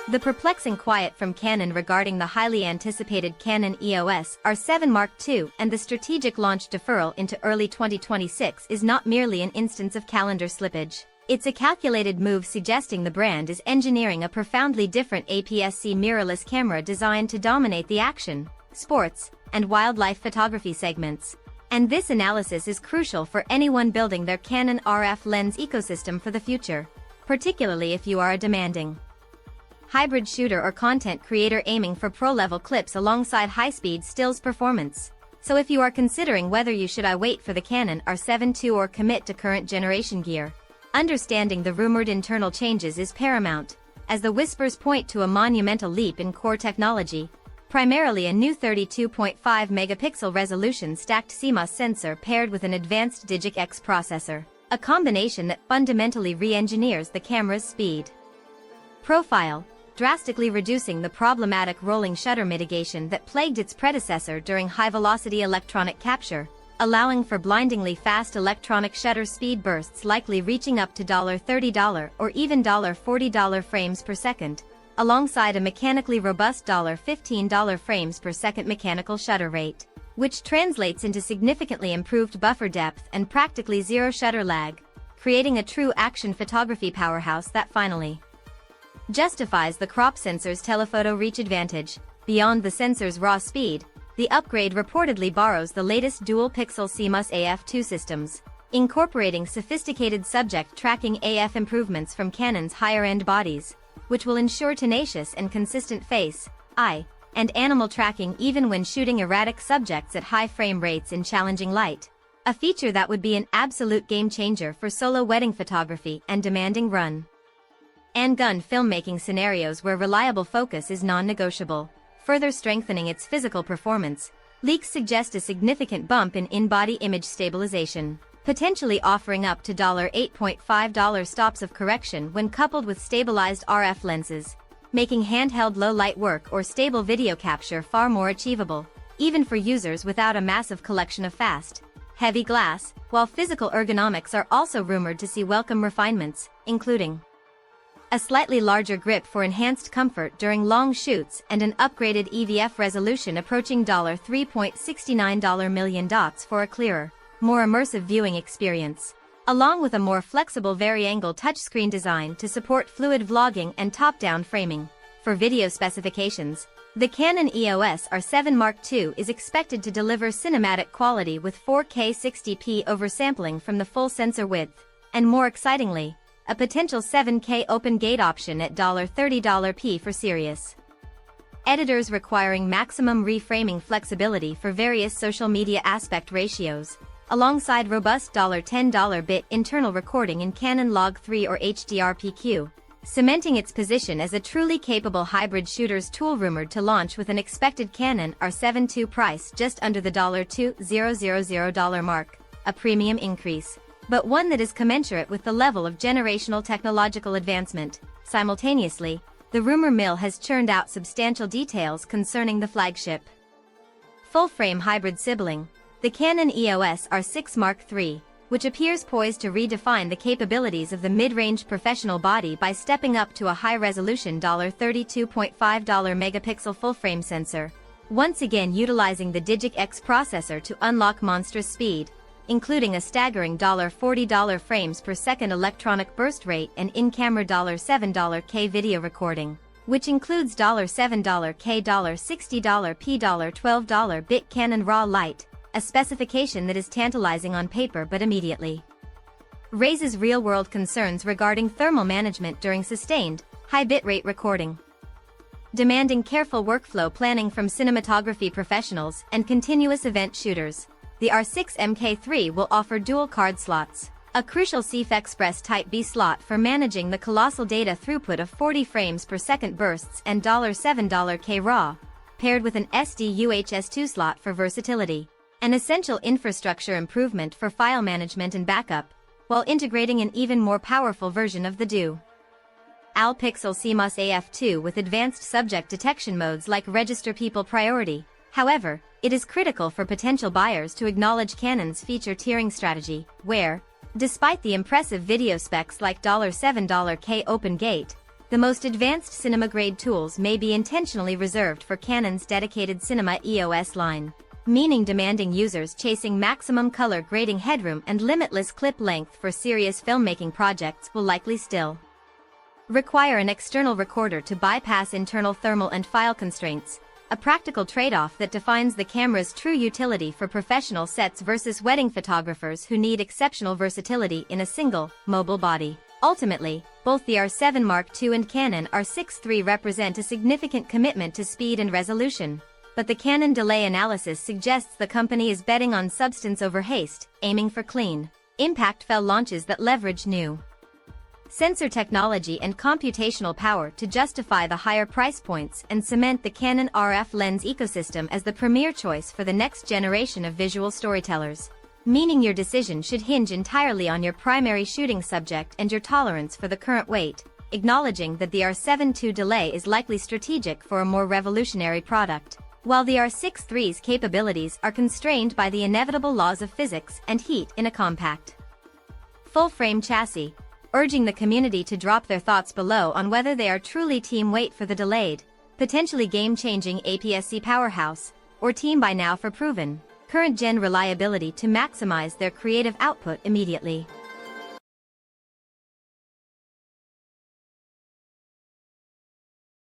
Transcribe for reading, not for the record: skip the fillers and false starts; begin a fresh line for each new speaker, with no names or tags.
The perplexing quiet from Canon regarding the highly anticipated Canon EOS R7 Mark II and the strategic launch deferral into early 2026 is not merely an instance of calendar slippage. It's a calculated move suggesting the brand is engineering a profoundly different APS-C mirrorless camera designed to dominate the action, sports, and wildlife photography segments. And this analysis is crucial for anyone building their Canon RF lens ecosystem for the future, particularly if you are a demanding hybrid shooter or content creator aiming for pro-level clips alongside high-speed stills performance. So if you are considering whether you should wait for the Canon R7 II or commit to current generation gear, understanding the rumored internal changes is paramount, as the whispers point to a monumental leap in core technology, primarily a new 32.5 megapixel resolution stacked CMOS sensor paired with an advanced Digic X processor, a combination that fundamentally re-engineers the camera's speed profile, drastically reducing the problematic rolling shutter mitigation that plagued its predecessor during high-velocity electronic capture, allowing for blindingly fast electronic shutter speed bursts likely reaching up to $30 or even $40 frames per second, alongside a mechanically robust $15 frames per second mechanical shutter rate, which translates into significantly improved buffer depth and practically zero shutter lag, creating a true action photography powerhouse that finally justifies the crop sensor's telephoto reach advantage. Beyond the sensor's raw speed, the upgrade reportedly borrows the latest dual-pixel CMOS AF2 systems, incorporating sophisticated subject tracking AF improvements from Canon's higher-end bodies, which will ensure tenacious and consistent face, eye, and animal tracking even when shooting erratic subjects at high frame rates in challenging light, a feature that would be an absolute game-changer for solo wedding photography and demanding run and gun filmmaking scenarios where reliable focus is non-negotiable. Further strengthening its physical performance, leaks suggest a significant bump in in-body image stabilization, potentially offering up to $8.5 stops of correction when coupled with stabilized RF lenses, making handheld low-light work or stable video capture far more achievable, even for users without a massive collection of fast, heavy glass, while physical ergonomics are also rumored to see welcome refinements, including a slightly larger grip for enhanced comfort during long shoots and an upgraded EVF resolution approaching $3.69 million for a clearer, more immersive viewing experience, along with a more flexible vari-angle touchscreen design to support fluid vlogging and top-down framing. For video specifications, the Canon EOS R7 Mark II is expected to deliver cinematic quality with 4K 60p oversampling from the full sensor width, and more excitingly, a potential 7K open gate option at $30p for serious editors requiring maximum reframing flexibility for various social media aspect ratios, alongside robust $10 bit internal recording in Canon Log 3 or HDR-PQ, cementing its position as a truly capable hybrid shooter's tool rumored to launch with an expected Canon R7 II price just under the $2,000 mark, a premium increase, but one that is commensurate with the level of generational technological advancement. Simultaneously, the rumor mill has churned out substantial details concerning the flagship full-frame hybrid sibling, the Canon EOS R6 Mark III, which appears poised to redefine the capabilities of the mid-range professional body by stepping up to a high-resolution $32.5 megapixel full-frame sensor, once again utilizing the Digic X processor to unlock monstrous speed, including a staggering $40 frames per second electronic burst rate and in-camera $7K video recording, which includes $7K, $60P, $12 bit Canon RAW Light, a specification that is tantalizing on paper but immediately raises real-world concerns regarding thermal management during sustained, high bitrate recording, demanding careful workflow planning from cinematography professionals and continuous event shooters. The R6 MK3 will offer dual card slots, a crucial CF Express Type B slot for managing the colossal data throughput of 40 frames per second bursts and $7K RAW, paired with an SD-UHS2 slot for versatility, an essential infrastructure improvement for file management and backup, while integrating an even more powerful version of the dual pixel CMOS AF2 with advanced subject detection modes like Register People Priority. However, it is critical for potential buyers to acknowledge Canon's feature tiering strategy, where, despite the impressive video specs like $7K open gate, The most advanced cinema-grade tools may be intentionally reserved for Canon's dedicated Cinema EOS line, meaning demanding users chasing maximum color grading headroom and limitless clip length for serious filmmaking projects will likely still require an external recorder to bypass internal thermal and file constraints, a practical trade-off that defines the camera's true utility for professional sets versus wedding photographers who need exceptional versatility in a single, mobile body. Ultimately, both the R7 Mark II and Canon R6 III represent a significant commitment to speed and resolution, but the Canon delay analysis suggests the company is betting on substance over haste, aiming for clean, impact-fell launches that leverage new sensor technology and computational power to justify the higher price points and cement the Canon RF lens ecosystem as the premier choice for the next generation of visual storytellers. Meaning your decision should hinge entirely on your primary shooting subject and your tolerance for the current weight, acknowledging that the R7 II delay is likely strategic for a more revolutionary product, while the R6 III's capabilities are constrained by the inevitable laws of physics and heat in a compact, full-frame chassis, urging the community to drop their thoughts below on whether they are truly team wait for the delayed, potentially game-changing APS-C powerhouse, or team buy now for proven, current-gen reliability to maximize their creative output immediately.